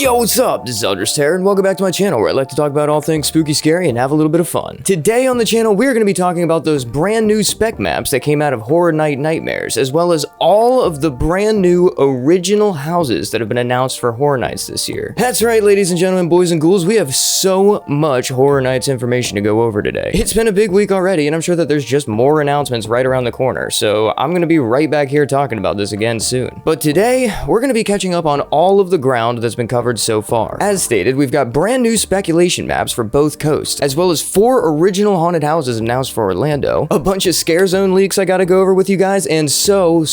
Yo, what's up? This is Artista, and welcome back to my channel where I like to talk about all things spooky, scary, and have a little bit of fun. Today on the channel, we're going to be talking about those brand new spec maps that came out of Horror Night Nightmares, as well as all of the brand new original houses that have been announced for Horror Nights this year. That's right, ladies and gentlemen, boys and ghouls, we have so much Horror Nights information to go over today. It's been a big week already, and I'm sure that there's just more announcements right around the corner, so I'm going to be right back here talking about this again soon. But today, we're going to be catching up on all of the ground that's been covered so far. As stated, we've got brand new speculation maps for both coasts, as well as 4 original haunted houses announced for Orlando, a bunch of scare zone leaks I gotta go over with you guys, and so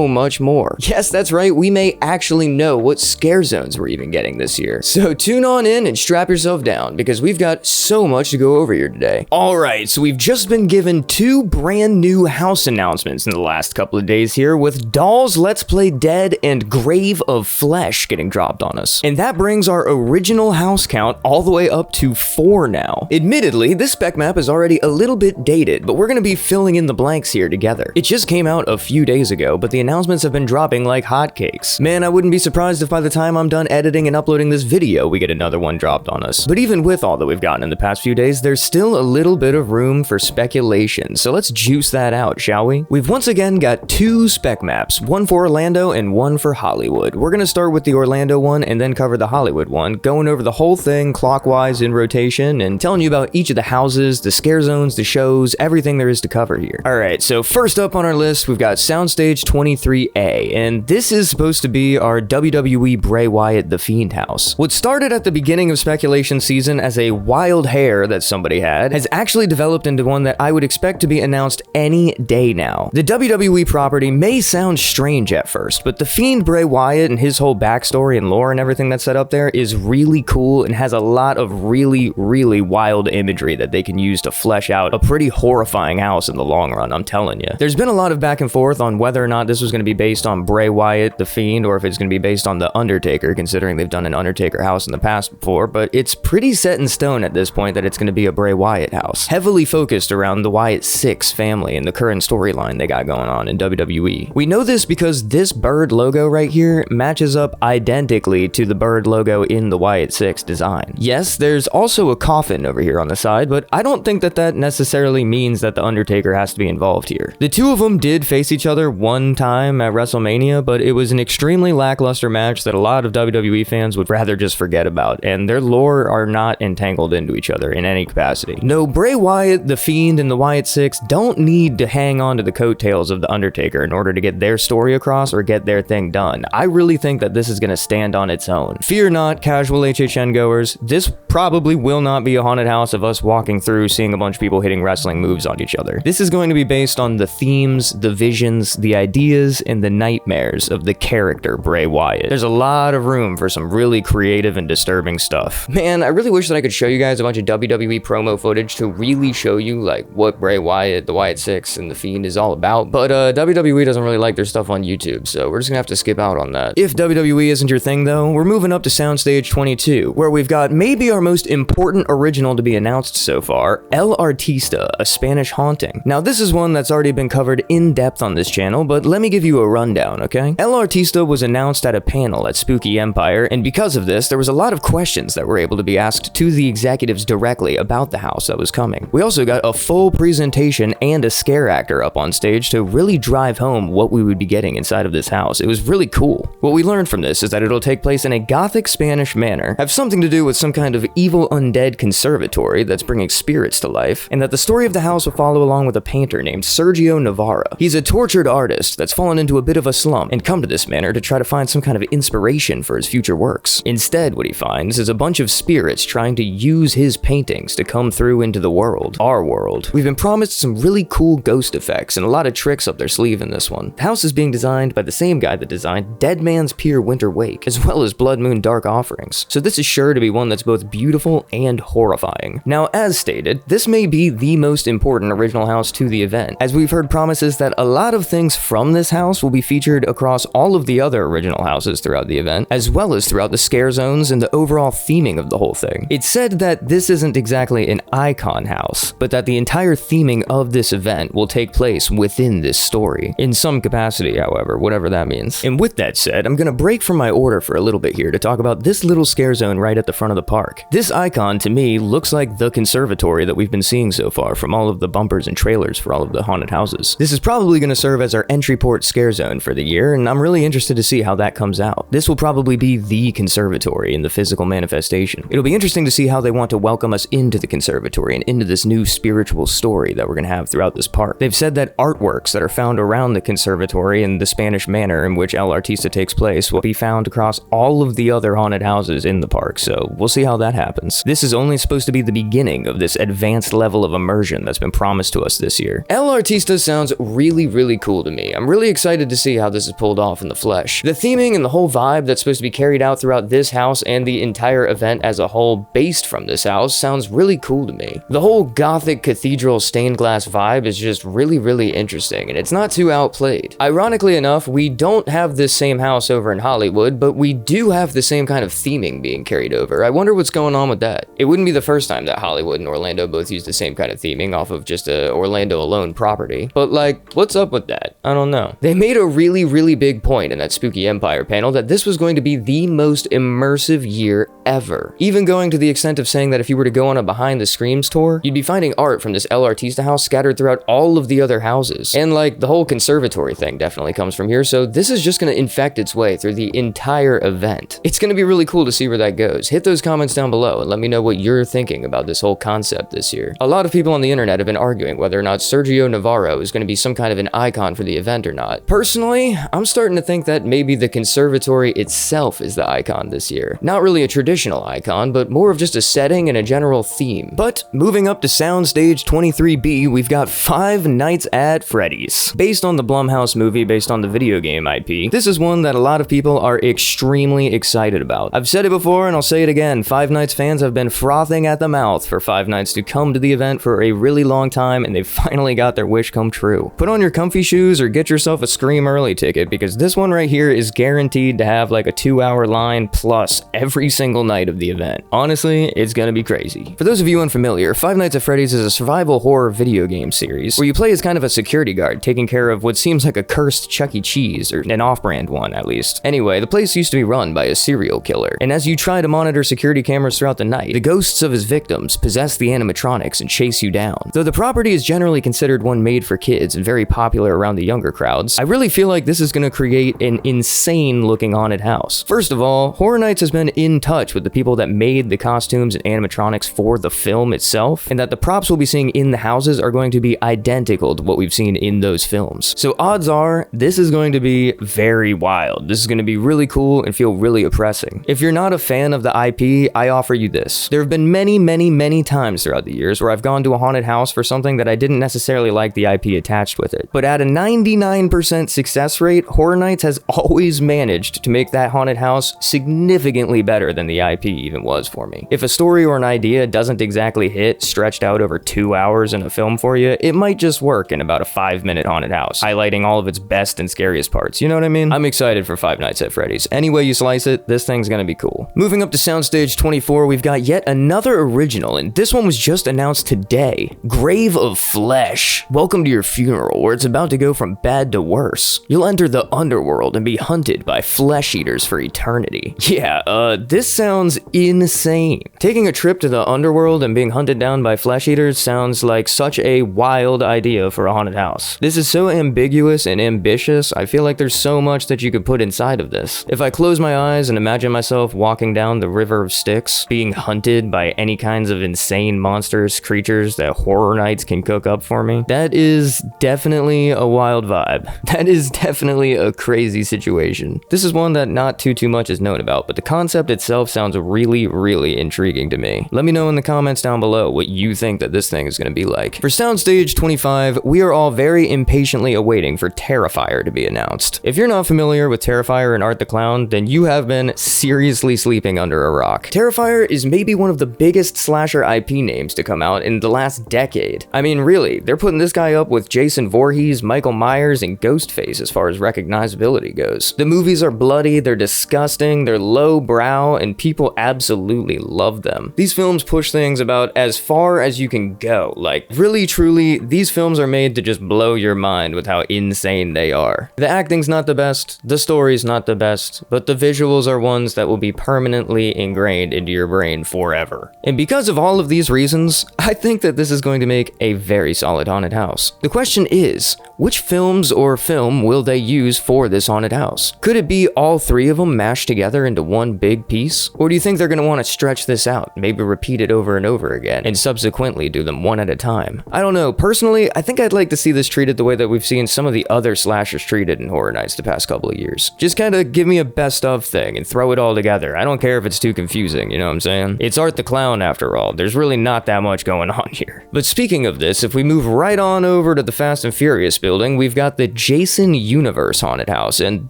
much more. Yes, that's right, we may actually know what scare zones we're even getting this year. So tune on in and strap yourself down, because we've got so much to go over here today. Alright, so we've just been given 2 brand new house announcements in the last couple of days here, with Dolls Let's Play Dead and Grave of Flesh getting dropped on us. And that brings our original house count all the way up to 4 now. Admittedly, this spec map is already a little bit dated, but we're going to be filling in the blanks here together. It just came out a few days ago, but the announcements have been dropping like hotcakes. Man, I wouldn't be surprised if by the time I'm done editing and uploading this video, we get another one dropped on us. But even with all that we've gotten in the past few days, there's still a little bit of room for speculation, so let's juice that out, shall we? We've once again got 2 spec maps, one for Orlando and one for Hollywood. We're going to start with the Orlando one and then cover the Hollywood one, going over the whole thing clockwise in rotation and telling you about each of the houses, the scare zones, the shows, everything there is to cover here. Alright, so first up on our list, we've got Soundstage 23A, and this is supposed to be our WWE Bray Wyatt The Fiend house. What started at the beginning of speculation season as a wild hair that somebody had has actually developed into one that I would expect to be announced any day now. The WWE property may sound strange at first, but The Fiend Bray Wyatt and his whole backstory and lore and everything that's set up there is really cool and has a lot of really wild imagery that they can use to flesh out a pretty horrifying house in the long run, I'm telling you. There's been a lot of back and forth on whether or not this was going to be based on Bray Wyatt, The Fiend, or if it's going to be based on The Undertaker, considering they've done an Undertaker house in the past before, but it's pretty set in stone at this point that it's going to be a Bray Wyatt house, heavily focused around the Wyatt 6 family and the current storyline they got going on in WWE. We know this because this bird logo right here matches up identically to the bird logo in the Wyatt 6 design. Yes, there's also a coffin over here on the side, but I don't think that that necessarily means that The Undertaker has to be involved here. The two of them did face each other one time at WrestleMania, but it was an extremely lackluster match that a lot of WWE fans would rather just forget about, and their lore are not entangled into each other in any capacity. No, Bray Wyatt, The Fiend, and the Wyatt 6 don't need to hang on to the coattails of The Undertaker in order to get their story across or get their thing done. I really think that this is going to stand on its own. Fear not, casual HHN goers, this probably will not be a haunted house of us walking through seeing a bunch of people hitting wrestling moves on each other. This is going to be based on the themes, the visions, the ideas, and the nightmares of the character Bray Wyatt. There's a lot of room for some really creative and disturbing stuff. Man, I really wish that I could show you guys a bunch of WWE promo footage to really show you like what Bray Wyatt, the Wyatt 6, and The Fiend is all about, but WWE doesn't really like their stuff on YouTube, so we're just gonna have to skip out on that. If WWE isn't your thing though, we're moving up to Soundstage 22, where we've got maybe our most important original to be announced so far, El Artista, a Spanish haunting. Now this is one that's already been covered in depth on this channel, but let me give you a rundown, okay? El Artista was announced at a panel at Spooky Empire, and because of this, there was a lot of questions that were able to be asked to the executives directly about the house that was coming. We also got a full presentation and a scare actor up on stage to really drive home what we would be getting inside of this house. It was really cool. What we learned from this is that it'll take place in a Gothic Spanish manor, have something to do with some kind of evil undead conservatory that's bringing spirits to life, and that the story of the house will follow along with a painter named Sergio Navarra. He's a tortured artist that's fallen into a bit of a slump and come to this manor to try to find some kind of inspiration for his future works. Instead, what he finds is a bunch of spirits trying to use his paintings to come through into the world, our world. We've been promised some really cool ghost effects and a lot of tricks up their sleeve in this one. The house is being designed by the same guy that designed Dead Man's Pier Winter Wake, as well as Blood Moon Dark Offerings, so this is sure to be one that's both beautiful and horrifying. Now, as stated, this may be the most important original house to the event, as we've heard promises that a lot of things from this house will be featured across all of the other original houses throughout the event, as well as throughout the scare zones and the overall theming of the whole thing. It's said that this isn't exactly an icon house, but that the entire theming of this event will take place within this story, in some capacity, however, whatever that means. And with that said, I'm gonna break from my order for a little bit here to talk about this little scare zone right at the front of the park. This icon, to me, looks like the conservatory that we've been seeing so far from all of the bumpers and trailers for all of the haunted houses. This is probably going to serve as our entry port scare zone for the year, and I'm really interested to see how that comes out. This will probably be the conservatory in the physical manifestation. It'll be interesting to see how they want to welcome us into the conservatory and into this new spiritual story that we're going to have throughout this park. They've said that artworks that are found around the conservatory and the Spanish manor in which El Artista takes place will be found across all of the other haunted houses in the park, so we'll see how that happens. This is only supposed to be the beginning of this advanced level of immersion that's been promised to us this year. El Artista sounds really cool to me. I'm really excited to see how this is pulled off in the flesh. The theming and the whole vibe that's supposed to be carried out throughout this house and the entire event as a whole based from this house sounds really cool to me. The whole gothic cathedral stained glass vibe is just really interesting, and it's not too outplayed. Ironically enough, we don't have this same house over in Hollywood, but we do have the same kind of theming being carried over. I wonder what's going on with that. It wouldn't be the first time that Hollywood and Orlando both use the same kind of theming off of just a Orlando alone property. But like, what's up with that? I don't know. They made a really big point in that Spooky Empire panel that this was going to be the most immersive year ever. Even going to the extent of saying that if you were to go on a behind the screams tour, you'd be finding art from this El Artista house scattered throughout all of the other houses. And like, the whole conservatory thing definitely comes from here, so this is just gonna infect its way through the entire event. It's gonna be really cool to see where that goes. Hit those comments down below and let me know what you're thinking about this whole concept this year. A lot of people on the internet have been arguing whether or not Sergio Navarro is gonna be some kind of an icon for the event or not. Personally, I'm starting to think that maybe the conservatory itself is the icon this year. Not really a traditional icon, but more of just a setting and a general theme. But moving up to Soundstage 23B, we've got Five Nights at Freddy's. Based on the Blumhouse movie, based on the video game IP, this is one that a lot of people are extremely excited about. I've said it before and I'll say it again, Five Nights fans have been frothing at the mouth for Five Nights to come to the event for a really long time, and they've finally got their wish come true. Put on your comfy shoes or get yourself a Scream early ticket, because this one right here is guaranteed to have like a 2-hour line plus every single night of the event. Honestly, it's gonna be crazy. For those of you unfamiliar, Five Nights at Freddy's is a survival horror video game series where you play as kind of a security guard taking care of what seems like a cursed Chuck E. Cheese, or an off-brand one at least. Anyway, the place used to be run by a serial killer, and as you try to monitor security cameras throughout the night, the ghosts of his victims possess the animatronics and chase you down. Though the property is generally considered one made for kids and very popular around the younger crowds, I really feel like this is going to create an insane looking haunted house. First of all, Horror Nights has been in touch with the people that made the costumes and animatronics for the film itself, and that the props we'll be seeing in the houses are going to be identical to what we've seen in those films. So odds are, this is going to be very wild. This is going to be really cool and feel really oppressing. If you're not a fan of the IP, I offer you this. There have been many times throughout the years where I've gone to a haunted house for something that I didn't necessarily like the IP attached with it. But at a 99% success rate, Horror Nights has always managed to make that haunted house significantly better than the IP even was for me. If a story or an idea doesn't exactly hit stretched out over 2 hours in a film for you, it might just work in about a 5-minute haunted house, highlighting all of its best and scariest parts. You know what I mean? I'm excited for Five Nights at Freddy's. Any way you slice it, this thing's gonna be cool. Moving up to Soundstage 24, we've got yet another original, and this one was just announced today. Grave of Flesh. Welcome to your funeral, where it's about to go from bad to worse. You'll enter the underworld and be hunted by flesh eaters for eternity. Yeah, this sounds insane. Taking a trip to the underworld and being hunted down by flesh eaters sounds like such a wild idea for a haunted house. This is so ambiguous and ambitious, I feel like there's so much that you could put inside of this. If I close my eyes and imagine myself walking down the river of Styx, being hunted by any kinds of insane monsters, creatures that Horror Nights can cook up for me, that is definitely a wild vibe. That is definitely a crazy situation. This is one that not too much is known about, but the concept itself sounds really intriguing to me. Let me know in the comments down below what you think that this thing is going to be like. For Soundstage 25, we are all very impatiently awaiting for Terrifier to be announced. If you're not familiar with Terrifier and Art the Clown, then you have been seriously sleeping under a rock. Terrifier is maybe one of the biggest slasher IP names to come out in the last decade. I mean, really, they're putting this guy up with Jason Voorhees, Michael Myers, and Ghostface as far as recognizability goes. The movies are bloody, they're disgusting, they're low brow, and people absolutely love them. These films push things about as far as you can go. Like, really truly, these films are made to just blow your mind with how insane they are. The acting's not the best, the story's not the best, but the visuals those are ones that will be permanently ingrained into your brain forever. And because of all of these reasons, I think that this is going to make a very solid haunted house. The question is, which films or film will they use for this haunted house? Could it be all three of them mashed together into one big piece? Or do you think they're going to want to stretch this out, maybe repeat it over and over again, and subsequently do them one at a time? I don't know. Personally, I think I'd like to see this treated the way that we've seen some of the other slashers treated in Horror Nights the past couple of years. Just kind of give me a best of thing and throw it all together. I don't care if it's too confusing, you know what I'm saying? It's Art the Clown after all. There's really not that much going on here. But speaking of this, if we move right on over to the Fast and Furious building, we've got the Jason Un1v3rse haunted house, and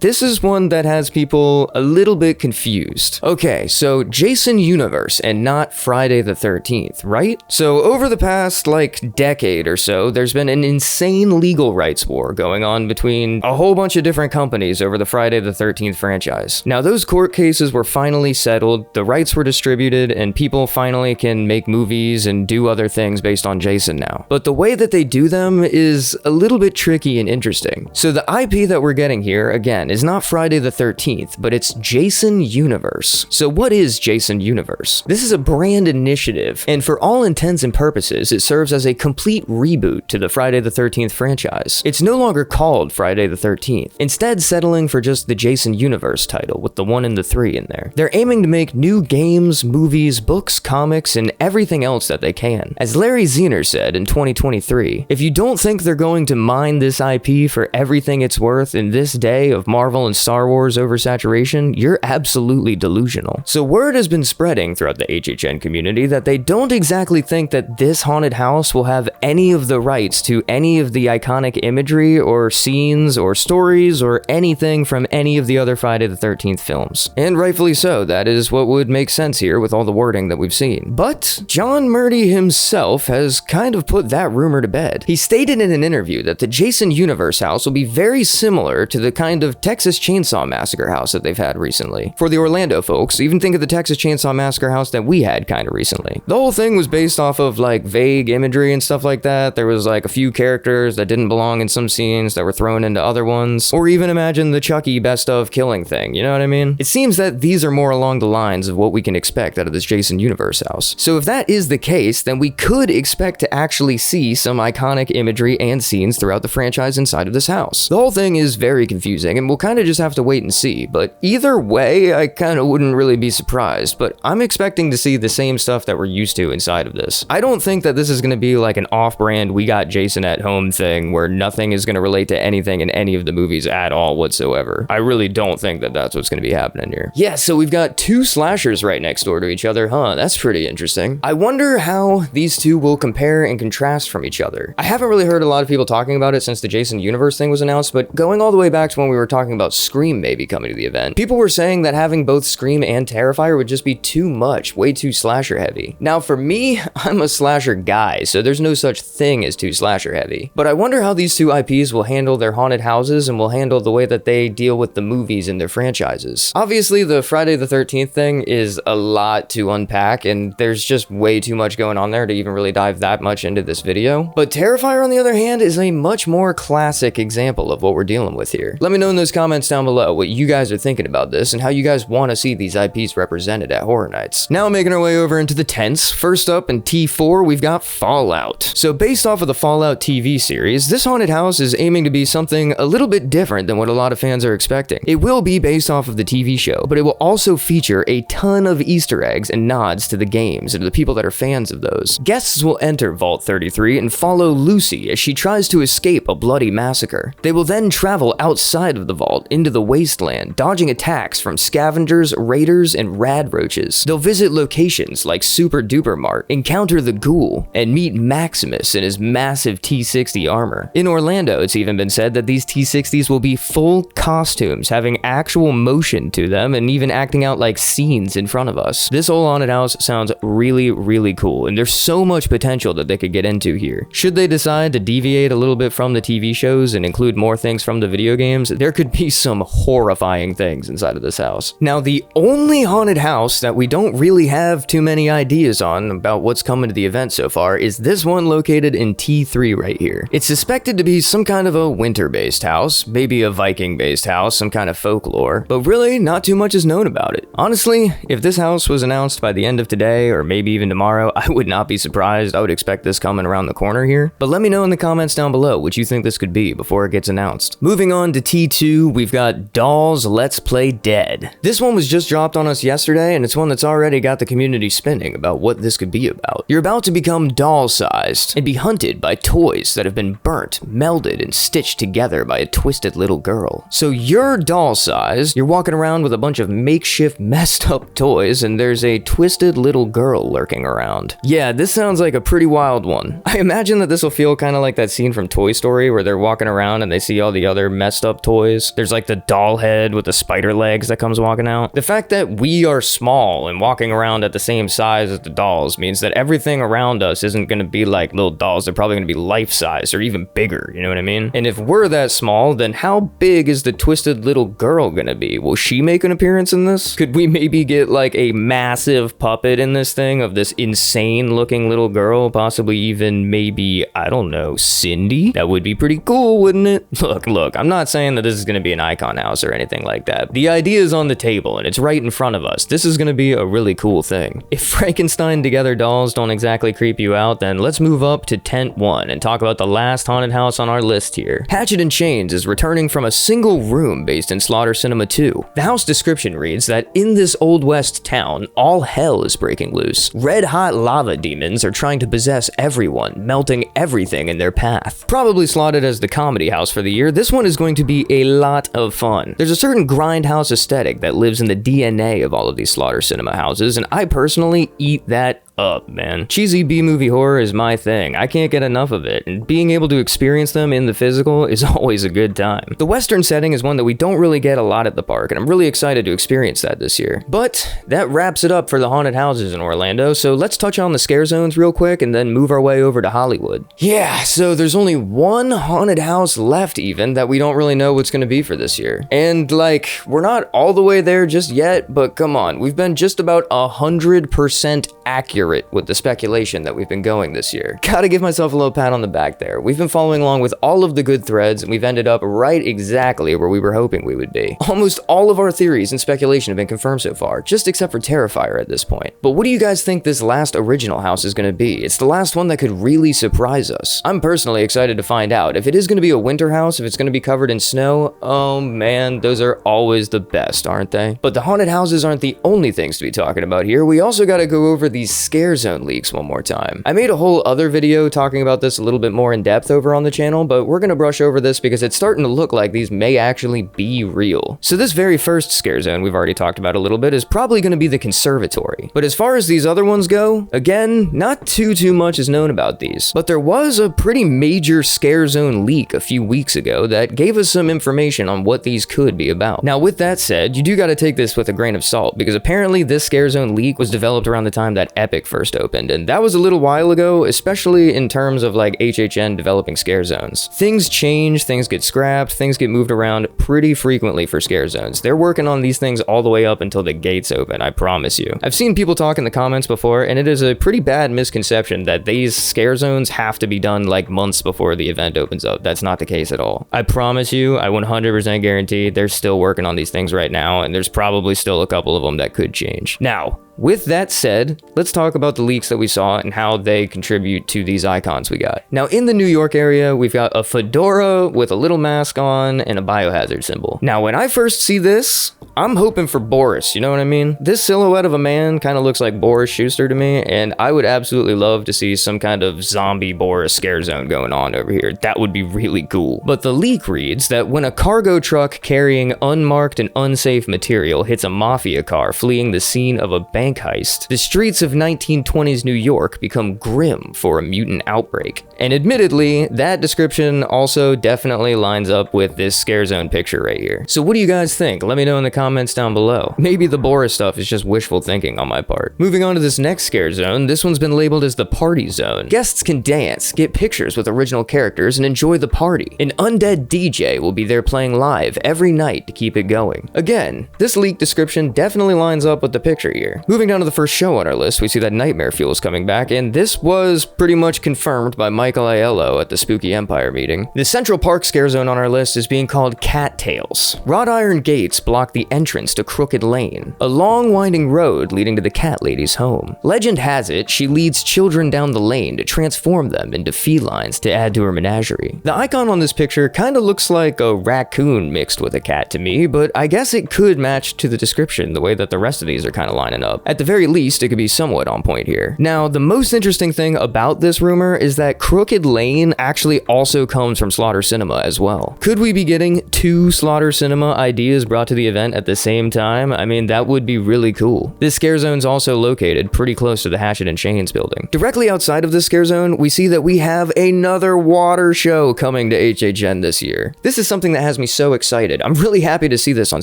this is one that has people a little bit confused. Okay, so Jason Un1v3rse and not Friday the 13th, right? So over the past, like, decade or so, there's been an insane legal rights war going on between a whole bunch of different companies over the Friday the 13th franchise. Now, those court cases were finally settled, the rights were distributed, and people finally can make movies and do other things based on Jason now. But the way that they do them is a little bit tricky and interesting. So the IP that we're getting here, again, is not Friday the 13th, but it's Jason Un1v3rse. So what is Jason Un1v3rse? This is a brand initiative, and for all intents and purposes, it serves as a complete reboot to the Friday the 13th franchise. It's no longer called Friday the 13th, instead settling for just the Jason Un1v3rse title with the 1 and the 3 in there. They're aiming to make new games, movies, books, comics, and everything else that they can. As Larry Zener said in 2023, if you don't think they're going to mine this IP for everything it's worth in this day of Marvel and Star Wars oversaturation, you're absolutely delusional. So word has been spreading throughout the HHN community that they don't exactly think that this haunted house will have any of the rights to any of the iconic imagery or scenes or stories or anything from any of the other Friday the 13th films. And rightfully so, that is what would make sense here with all the wording that we've seen. But John Murdy himself has kind of put that rumor to bed. He stated in an interview that the Jason Un1v3rse house will be very similar to the kind of Texas Chainsaw Massacre house that they've had recently. For the Orlando folks, even think of the Texas Chainsaw Massacre house that we had kind of recently. The whole thing was based off of like vague imagery and stuff like that. There was like a few characters that didn't belong in some scenes that were thrown into other ones, or even imagine the Chucky best of killing thing, you know what I mean? It seems that these are more along the lines of what we can expect out of this Jason Un1v3rse house. So if that is the case, then we could expect to actually see some iconic imagery and scenes throughout the franchise inside of this house. The whole thing is very confusing, and we'll kind of just have to wait and see, but either way, I kind of wouldn't really be surprised, but I'm expecting to see the same stuff that we're used to inside of this. I don't think that this is going to be like an off-brand we got Jason at home thing where nothing is going to relate to anything in any of the movies at all whatsoever. I really don't think that that's what's going to be happening here. Yeah, so we've got two slashers right next door to each other, huh? That's pretty interesting. I wonder how these two will compare and contrast from each other. I haven't really heard a lot of people talking about it since the Jason Un1v3rse thing was announced, but going all the way back to when we were talking about Scream maybe coming to the event, people were saying that having both Scream and Terrifier would just be too much, way too slasher heavy. Now for me, I'm a slasher guy, so there's no such thing as too slasher heavy. But I wonder how these two IPs will handle their haunted houses and will handle the way that they deal with the movies in their franchises. Obviously, the Friday the 13th thing is a lot to unpack, and there's just way too much going on there to even really dive that much into this video. But Terrifier, on the other hand, is a much more classic example of what we're dealing with here. Let me know in those comments down below what you guys are thinking about this and how you guys want to see these IPs represented at Horror Nights. Now making our way over into the tents. First up in T4, we've got Fallout. So based off of the Fallout TV series, this haunted house is aiming to be something a little bit different than what a lot of fans are expecting. It will be based off of the TV show, but it will also feature a ton of Easter eggs and nods to the games and to the people that are fans of those. Guests will enter Vault 33 and follow Lucy as she tries to escape a bloody massacre. They will then travel outside of the vault into the wasteland, dodging attacks from scavengers, raiders, and rad roaches. They'll visit locations like Super Duper Mart, encounter the Ghoul, and meet Maximus in his massive T-60 armor. In Orlando, it's even been said that these T-60s will be full costumes, having actual motion to them and even acting out like scenes in front of us. This whole haunted house sounds really, really cool, and there's so much potential that they could get into here. Should they decide to deviate a little bit from the TV shows and include more things from the video games, there could be some horrifying things inside of this house. Now, the only haunted house that we don't really have too many ideas on about what's coming to the event so far is this one located in T3 right here. It's suspected to be some kind of a winter-based house, maybe a Viking-based house, some kind of folklore, but really not too much is known about it. Honestly, if this house was announced by the end of today, or maybe even tomorrow, I would not be surprised. I would expect this coming around the corner here. But let me know in the comments down below what you think this could be before it gets announced. Moving on to T2, we've got Dolls Let's Play Dead. This one was just dropped on us yesterday, and it's one that's already got the community spinning about what this could be about. You're about to become doll-sized and be hunted by toys that have been burnt, melded, and stitched together by a twisted little girl. So you're doll-sized, you're walking around with a bunch of makeshift messed up toys, and there's a twisted little girl lurking around. Yeah, this sounds like a pretty wild one. I imagine that this will feel kind of like that scene from Toy Story where they're walking around and they see all the other messed up toys. There's like the doll head with the spider legs that comes walking out. The fact that we are small and walking around at the same size as the dolls means that everything around us isn't going to be like little dolls. They're probably going to be life-size or even bigger, you know what I mean? And if we're that small, then how big is the twisted little girl going to be? Will she make an appearance in this? Could we maybe get like a massive puppet in this thing of this insane looking little girl? Possibly even maybe, I don't know, Cindy? That would be pretty cool, wouldn't it? Look, I'm not saying that this is going to be an icon house or anything like that. The idea is on the table and it's right in front of us. This is going to be a really cool thing. If Frankenstein together dolls don't exactly creep you out, then let's move up to Tent 1 and talk about the last haunted house on our list here. Hatchet and Chains is returning from a single room based in Slaughter Cinema 2. The house description reads that in this Old West town, all hell is breaking loose. Red-hot lava demons are trying to possess everyone, melting everything in their path. Probably slotted as the comedy house for the year, this one is going to be a lot of fun. There's a certain grindhouse aesthetic that lives in the DNA of all of these Slaughter Cinema houses, and I personally eat that up, man. Cheesy B-movie horror is my thing. I can't get enough of it, and being able to experience them in the physical is always a good time. The Western setting is one that we don't really get a lot at the park, and I'm really excited to experience that this year. But that wraps it up for the haunted houses in Orlando, so let's touch on the scare zones real quick and then move our way over to Hollywood. Yeah, so there's only one haunted house left even that we don't really know what's going to be for this year. And like, we're not all the way there just yet, but come on, we've been just about 100% accurate with the speculation that we've been going this year. Gotta give myself a little pat on the back there. We've been following along with all of the good threads, and we've ended up right exactly where we were hoping we would be. Almost all of our theories and speculation have been confirmed so far, just except for Terrifier at this point. But what do you guys think this last original house is going to be? It's the last one that could really surprise us. I'm personally excited to find out. If it is going to be a winter house, if it's going to be covered in snow, oh man, those are always the best, aren't they? But the haunted houses aren't the only things to be talking about here. We also got to go over these scare zone leaks one more time. I made a whole other video talking about this a little bit more in depth over on the channel, but we're gonna brush over this because it's starting to look like these may actually be real. So this very first scare zone we've already talked about a little bit is probably gonna be the conservatory. But as far as these other ones go, again, not too much is known about these. But there was a pretty major scare zone leak a few weeks ago that gave us some information on what these could be about. Now with that said, you do gotta take this with a grain of salt because apparently this scare zone leak was developed around the time that Epic first opened, and that was a little while ago, especially in terms of like HHN developing scare zones. Things change, things get scrapped, things get moved around pretty frequently for scare zones. They're working on these things all the way up until the gates open, I promise you. I've seen people talk in the comments before, and it is a pretty bad misconception that these scare zones have to be done like months before the event opens up. That's not the case at all. I promise you, I 100% guarantee they're still working on these things right now, and there's probably still a couple of them that could change. Now, with that said, let's talk about the leaks that we saw and how they contribute to these icons we got. Now, in the New York area, we've got a fedora with a little mask on and a biohazard symbol. Now, when I first see this, I'm hoping for Boris, you know what I mean? This silhouette of a man kind of looks like Boris Schuster to me, and I would absolutely love to see some kind of zombie Boris scare zone going on over here. That would be really cool. But the leak reads that when a cargo truck carrying unmarked and unsafe material hits a mafia car fleeing the scene of a bank heist, the streets of 1920s New York become grim for a mutant outbreak. And admittedly, that description also definitely lines up with this scare zone picture right here. So what do you guys think? Let me know in the comments down below. Maybe the Boris stuff is just wishful thinking on my part. Moving on to this next scare zone, this one's been labeled as the party zone. Guests can dance, get pictures with original characters, and enjoy the party. An undead DJ will be there playing live every night to keep it going. Again, this leak description definitely lines up with the picture here. Moving down to the first show on our list, we see that Nightmare Fuel is coming back, and this was pretty much confirmed by Michael Aiello at the Spooky Empire meeting. The Central Park scare zone on our list is being called Cattails. Wrought iron gates block the entrance to Crooked Lane, a long winding road leading to the cat lady's home. Legend has it she leads children down the lane to transform them into felines to add to her menagerie. The icon on this picture kinda looks like a raccoon mixed with a cat to me, but I guess it could match to the description the way that the rest of these are kinda lining up. At the very least, it could be somewhat on point here. Now, the most interesting thing about this rumor is that Crooked Lane actually also comes from Slaughter Cinema as well. Could we be getting 2 Slaughter Cinema ideas brought to the event at the same time? I mean, that would be really cool. This scare zone's also located pretty close to the Hatchet and Chains building. Directly outside of this scare zone, we see that we have another water show coming to HHN this year. This is something that has me so excited. I'm really happy to see this on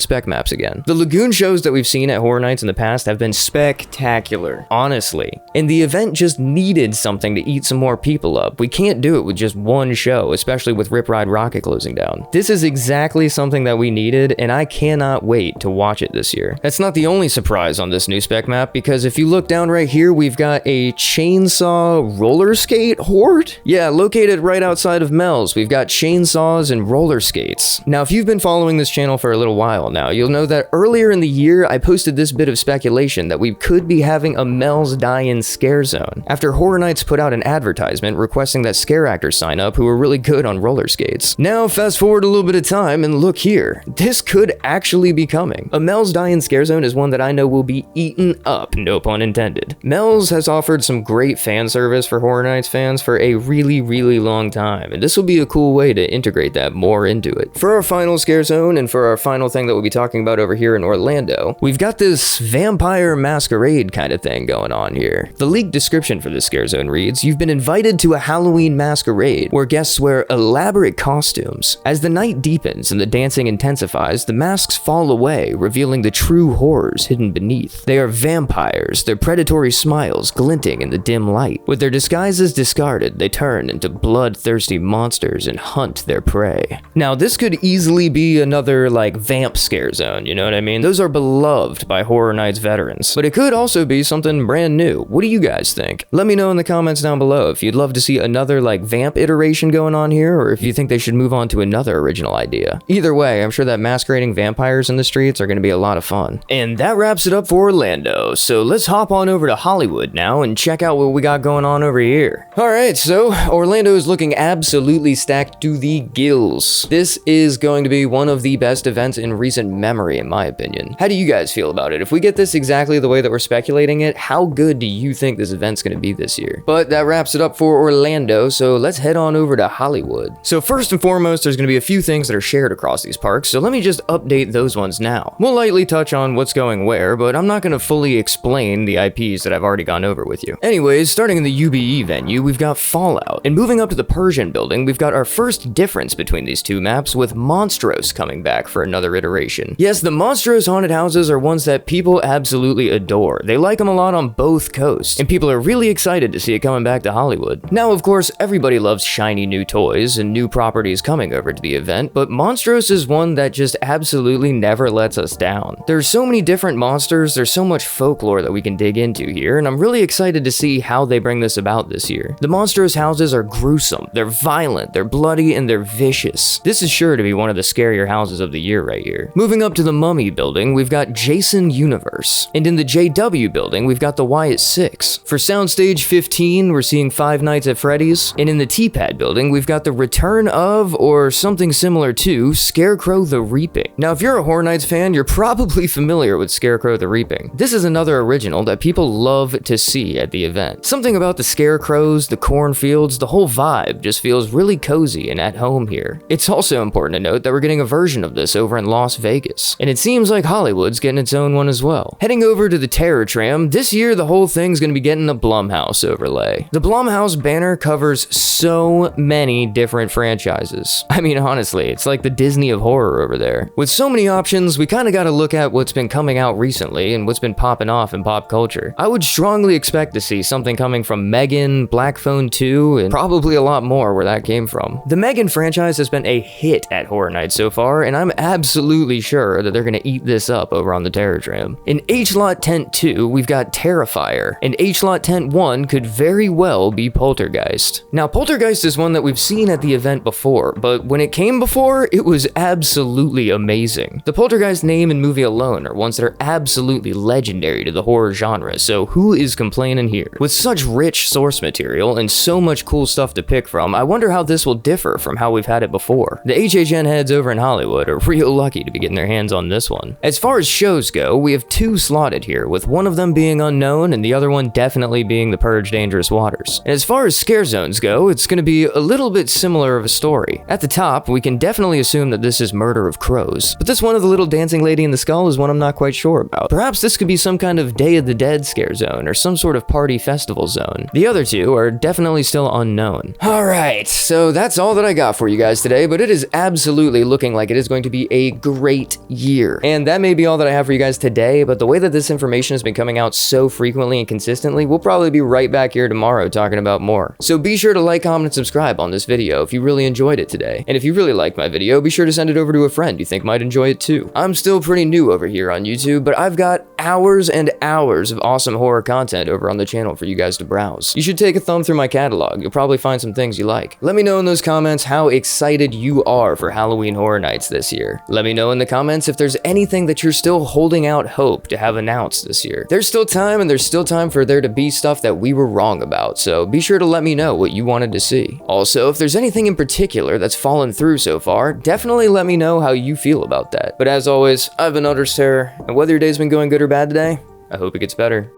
spec maps again. The lagoon shows that we've seen at Horror Nights in the past have been spectacular, honestly. And the event just needed something to eat some more people up. We can't do it with just one show, especially with Rip Ride Rocket closing down. This is exactly something that we needed, and I cannot wait to watch it this year. That's not the only surprise on this new spec map, because if you look down right here, we've got a chainsaw roller skate horde? Yeah, located right outside of Mel's, we've got chainsaws and roller skates. Now, if you've been following this channel for a little while now, you'll know that earlier in the year, I posted this bit of speculation that we could be having a Mel's Die-In scare zone, after Horror Nights put out an advertisement requesting that scare actors sign up who are really good on roller skates. Now, fast forward a little bit of time, and look here. This could actually be coming. A Mel's Die-In scare zone is one that I know will be eaten up, no pun intended. Mel's has offered some great fan service for Horror Nights fans for a really long time, and this will be a cool way to integrate that more into it. For our final scare zone, and for our final thing that we'll be talking about over here in Orlando, we've got this vampire masquerade kind of thing going on here. The leaked description for this scare zone reads, "You've been invited to a Halloween masquerade where guests wear elaborate costumes. As the night deepens and the dancing intensifies, the masks fall away, revealing the true horrors hidden beneath. They are vampires, their predatory smiles glinting in the dim light. With their disguises discarded, they turn into bloodthirsty monsters and hunt their prey." Now, this could easily be another, like, vamp scare zone, you know what I mean? Those are beloved by Horror Nights veterans. But it could also be something brand new. What do you guys think? Let me know in the comments down below if you'd love to see another, like, vamp iteration going on here, or if you think they should move on to another original idea. Either way, I'm sure that masquerading vampires in the streets are going to be a lot of fun. And that wraps it up for Orlando, so let's hop on over to Hollywood now and check out what we got going on over here. Alright, so Orlando is looking absolutely stacked to the gills. This is going to be one of the best events in recent memory, in my opinion. How do you guys feel about it? If we get this exactly the way that we're speculating it, how good do you think this event's going to be this year? But that wraps it up for Orlando, so let's head on over to Hollywood. So first and foremost, there's going to be a few things that are shared across these parks, so let me just update those ones now. We'll lightly touch on what's going where, but I'm not going to fully explain the IPs that I've already gone over with you. Anyways, starting in the UBE venue, we've got Fallout, and moving up to the Persian building, we've got our first difference between these two maps, with Monstros coming back for another iteration. Yes, the Monstros haunted houses are ones that people absolutely adore. They like them a lot on both coasts, and people are really excited to see it coming back to Hollywood. Now, of course, everybody loves shiny new toys and new properties coming over to the event, but Monstros is one that just absolutely never lets us down. There's so many different monsters, there's so much folklore that we can dig into here, and I'm really excited to see how they bring this about this year. The Monstros houses are gruesome, they're violent, they're bloody, and they're vicious. This is sure to be one of the scarier houses of the year right here. Moving up to the Mummy building, we've got Jason Un1v3rse, and in the JW building, we've got the Wyatt 6. For Soundstage 15, we're seeing Five Nights at Freddy's, and in the T-Pad building, we've got the return of, or something similar to, Scarecrow the Reaping. Now, if you're a Horror Nights fan, you're probably familiar with Scarecrow the Reaping. This is another original that people love to see at the event. Something about the scarecrows, the cornfields, the whole vibe just feels really cozy and at home here. It's also important to note that we're getting a version of this over in Las Vegas, and it seems like Hollywood's getting its own one as well. Heading over to the Terror Tram, this year the whole thing's gonna be getting a Blumhouse overlay. The Blumhouse banner covers so many different franchises. I mean, honestly, it's like the Disney of horror over there. With so many options, we kinda gotta look at what's been coming out recently and what's been popping off in pop culture. I would strongly expect to see something coming from Megan, Black Phone 2, and probably a lot more where that came from. The Megan franchise has been a hit at Horror Nights so far, and I'm absolutely sure that they're gonna eat this up over on the Terror Tram. In H-Lot Tent 2, we've got Terrifier, and H-Lot Tent 1 could very well be Poltergeist. Now, Poltergeist is one that we've seen at the event before, but when it came before, it was absolutely amazing. The Poltergeist Poltergeist name and movie alone are ones that are absolutely legendary to the horror genre, so who is complaining here? With such rich source material and so much cool stuff to pick from, I wonder how this will differ from how we've had it before. The HHN heads over in Hollywood are real lucky to be getting their hands on this one. As far as shows go, we have two slotted here, with one of them being unknown and the other one definitely being The Purge Dangerous Waters. And as far as scare zones go, it's going to be a little bit similar of a story. At the top, we can definitely assume that this is Murder of Crows, but this one of the little dancing lady in the skull is one I'm not quite sure about. Perhaps this could be some kind of Day of the Dead scare zone or some sort of party festival zone. The other two are definitely still unknown. Alright, so that's all that I got for you guys today, but it is absolutely looking like it is going to be a great year. And that may be all that I have for you guys today, but the way that this information has been coming out so frequently and consistently, we'll probably be right back here tomorrow talking about more. So be sure to like, comment, and subscribe on this video if you really enjoyed it today. And if you really liked my video, be sure to send it over to a friend you think might enjoy it too. I'm still pretty new over here on YouTube, but I've got hours and hours of awesome horror content over on the channel for you guys to browse. You should take a thumb through my catalog. You'll probably find some things you like. Let me know in those comments how excited you are for Halloween Horror Nights this year. Let me know in the comments if there's anything that you're still holding out hope to have announced this year. There's still time, and there's still time for there to be stuff that we were wrong about, so be sure to let me know what you wanted to see. Also, if there's anything in particular that's fallen through so far, definitely let me know how you feel about that. But as always, I've been Artista, and whether your day's been going good or bad today, I hope it gets better.